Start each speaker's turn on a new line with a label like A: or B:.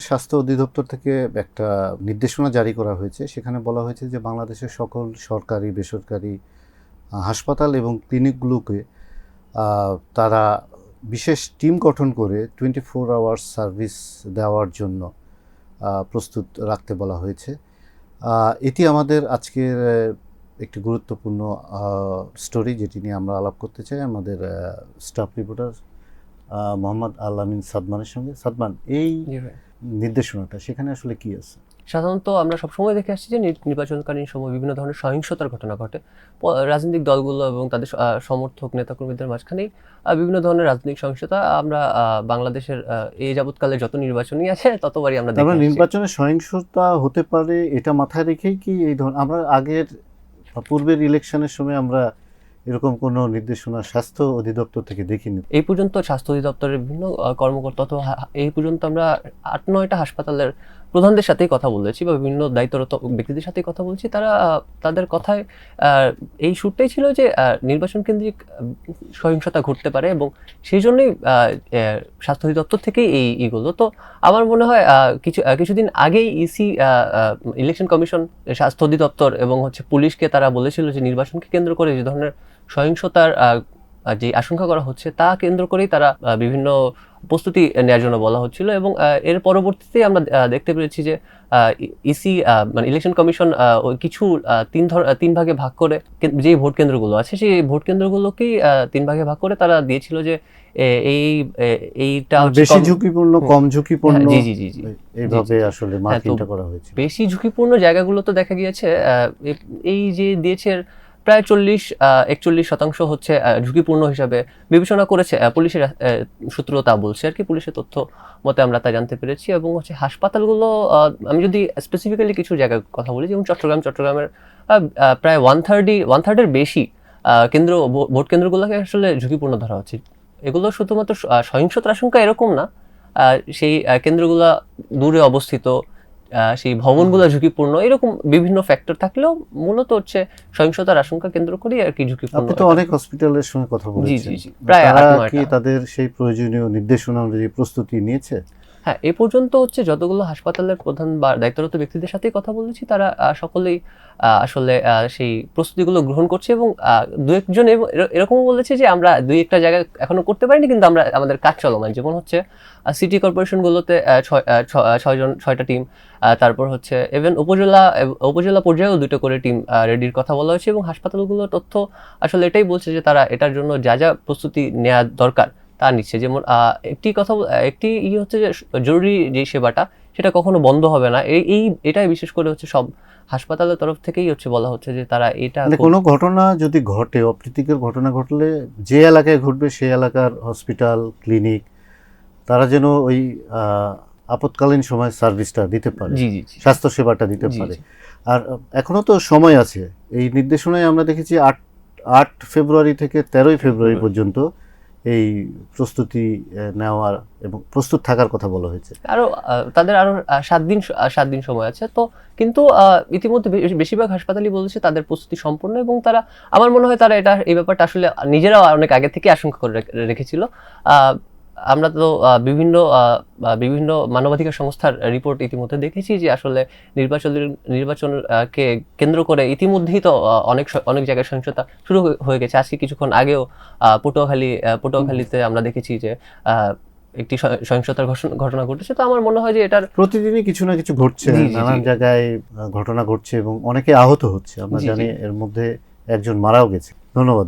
A: স্বাস্থ্য অধিদপ্তর থেকে একটা নির্দেশনা জারি করা হয়েছে। সেখানে বলা হয়েছে যে বাংলাদেশের সকল সরকারি, বেসরকারি হাসপাতাল এবং ক্লিনিকগুলোকে তারা বিশেষ টিম গঠন করে 24 আওয়ার্স সার্ভিস দেওয়ার জন্য প্রস্তুত রাখতে বলা হয়েছে। এটি আমাদের আজকের একটি গুরুত্বপূর্ণ স্টোরি, যেটি নিয়ে আমরা আলাপ করতে চাই আমাদের স্টাফ রিপোর্টার মোহাম্মদ আল-আমিন সাদমানের সঙ্গে। সাদমান, এই নির্দেশনাটা সেখানে আসলে কি আছে?
B: সাধারণত আমরা সবসময় দেখে আসছি যে নির্বাচনকালীন সময় বিভিন্ন ধরনের সহিংসতার ঘটনা ঘটে। রাজনৈতিক দলগুলো এবং তাদের সমর্থক নেতাকর্মীদের মাঝখানেই বিভিন্ন ধরনের রাজনৈতিক সহিংসতা আমরা বাংলাদেশের এই যাবৎকালে যত নির্বাচনই আছে ততবারই আমরা দেখি।
A: নির্বাচনে সহিংসতা হতে পারে এটা মাথায় রেখেই কি এই ধরনের আমরা আগের পূর্বের ইলেকশনের সময় আমরা এরকম কোনো নির্দেশনা স্বাস্থ্য অধিদপ্তর থেকে দেখিনি।
B: এই পর্যন্ত স্বাস্থ্য অধিদপ্তরের বিভিন্ন কর্মকর্তা তো এই পর্যন্ত আমরা 8-9টা হাসপাতালের প্রধানদের সাথেই কথা বলেছি বা বিভিন্ন দায়িত্বরত ব্যক্তিদের সাথেই কথা বলছি। তারা তাদের কথায় এই সুরটাই ছিল যে নির্বাচন কেন্দ্রিক সহিংসতা ঘটতে পারে এবং সেই জন্যই স্বাস্থ্য অধিদপ্তর থেকেই এইগুলো। তো আমার মনে হয় কিছুদিন আগেই ইসি ইলেকশন কমিশন, স্বাস্থ্য অধিদপ্তর এবং পুলিশকে তারা বলেছিল যে নির্বাচনকে কেন্দ্র করে যে ধরনের সহিংসতার যে আশঙ্কা করা হচ্ছে তা কেন্দ্র করেই তারা বিভিন্ন প্রস্তুতি নেওয়ার জন্য বলা হচ্ছিল। এবং এর পরবর্তীতে আমরা দেখতে পেরেছি যে ইসি মানে ইলেকশন কমিশন কিছু তিন ভাগে ভাগ করে যে ভোট কেন্দ্রগুলো আছে সেই ভোট কেন্দ্রগুলোকেই 3 ভাগে ভাগ করে তারা দিয়েছিল যে এইটা
A: বেশি ঝুঁকিপূর্ণ, কম ঝুঁকিপূর্ণ,
B: জি জি জি
A: এইভাবে আসলে মার্কিংটা করা হয়েছে।
B: বেশি ঝুঁকিপূর্ণ জায়গাগুলো তো দেখা গিয়েছে এই যে দিয়েছে প্রায় 40-41% হচ্ছে ঝুঁকিপূর্ণ হিসাবে বিবেচনা করেছে পুলিশের সূত্র তা বলছে আর কি, পুলিশের তথ্য মতে আমরা তা জানতে পেরেছি। এবং হাসপাতালগুলো আমি যদি স্পেসিফিক্যালি কিছু জায়গার কথা বলি, যেমন চট্টগ্রামের প্রায় 1/3 বেশি ভোট কেন্দ্রগুলোকে আসলে ঝুঁকিপূর্ণ ধরা হচ্ছে। এগুলো শুধুমাত্র সহিংসতার আশঙ্কা এরকম না, সেই কেন্দ্রগুলো দূরে অবস্থিত, সেই ভবনগুলো ঝুঁকিপূর্ণ, এরকম বিভিন্ন ফ্যাক্টর থাকলেও মূলত সহিংসতার আশঙ্কা কেন্দ্র করি আর কি ঝুঁকিপূর্ণ।
A: আপনি তো অনেক হসপিটালের সঙ্গে কথা বলেছেন,
B: প্রায়
A: কি তাদের সেই প্রয়োজনীয় নির্দেশনা অনুযায়ী প্রস্তুতি নিয়েছে?
B: হ্যাঁ, এ পর্যন্ত যতগুলো হাসপাতালের প্রধান বা দায়িত্বরত ব্যক্তিদের সাথেই কথা বলেছি, তারা সকলেই আসলে সেই প্রস্তুতিগুলো গ্রহণ করছে এবং 2-1 জন এরকমও বলেছে যে আমরা 2-1টা জায়গায় এখনো করতে পারিনি, কিন্তু আমাদের কাজ চলমান। যেমন সিটি কর্পোরেশনগুলোতে 6টা টিম, তারপর ইভেন উপজেলা পর্যায়েও 2টো করে টিম রেডির কথা বলা হয়েছে। এবং হাসপাতালগুলোর তথ্য আসলে এটাই বলছে যে তারা এটার জন্য যা যা প্রস্তুতি নেওয়া দরকার তা নিচ্ছে। যেমন একটি যে জরুরি যে সেবাটা সেটা কখনো বন্ধ হবে না, এটাই বিশেষ করে সব হাসপাতালের তরফ থেকেই বলা হচ্ছে যে তারা এটা
A: কোনো ঘটনা যদি ঘটে, অপ্রীতিকর ঘটনা ঘটলে যে এলাকায় ঘটবে সেই এলাকার হসপিটাল, ক্লিনিক তারা যেন ওই আপৎকালীন সময় সার্ভিসটা দিতে পারে, স্বাস্থ্য সেবাটা দিতে পারে। আর এখনো তো সময় আছে। এই নির্দেশনায় আমরা দেখেছি 8 ফেব্রুয়ারি থেকে 13 ফেব্রুয়ারি পর্যন্ত এই প্রস্তুতি নেওয়ার এবং প্রস্তুত থাকার কথা বলা হয়েছে।
B: তাদের আরো 7 দিন সময় আছে। তো কিন্তু ইতিমধ্যে বেশিরভাগ হাসপাতালই বলেছে তাদের প্রস্তুতি সম্পূর্ণ, এবং তারা, আমার মনে হয় তারা এই ব্যাপারটা আসলে নিজেরাও অনেক আগে থেকে আশঙ্কা করে রেখেছিল। আমরা তো বিভিন্ন মানবাধিকার সংস্থার রিপোর্ট ইতিমধ্যে দেখেছি যে আসলে নির্বাচনকে কেন্দ্র করে ইতিমধ্যেই তো অনেক জায়গায় সহিংসতা শুরু হয়ে গেছে। আজকে কিছুক্ষণ আগেও পটুয়াখালীতে আমরা দেখেছি যে একটি সহিংসতার ঘটনা ঘটেছে। তো আমার মনে হয় যে এটার
A: প্রতিদিনই কিছু না কিছু ঘটছে, নানান জায়গায় ঘটনা ঘটছে এবং অনেকে আহত হচ্ছে। আমরা জানি এর মধ্যে একজন মারাও গেছে। ধন্যবাদ।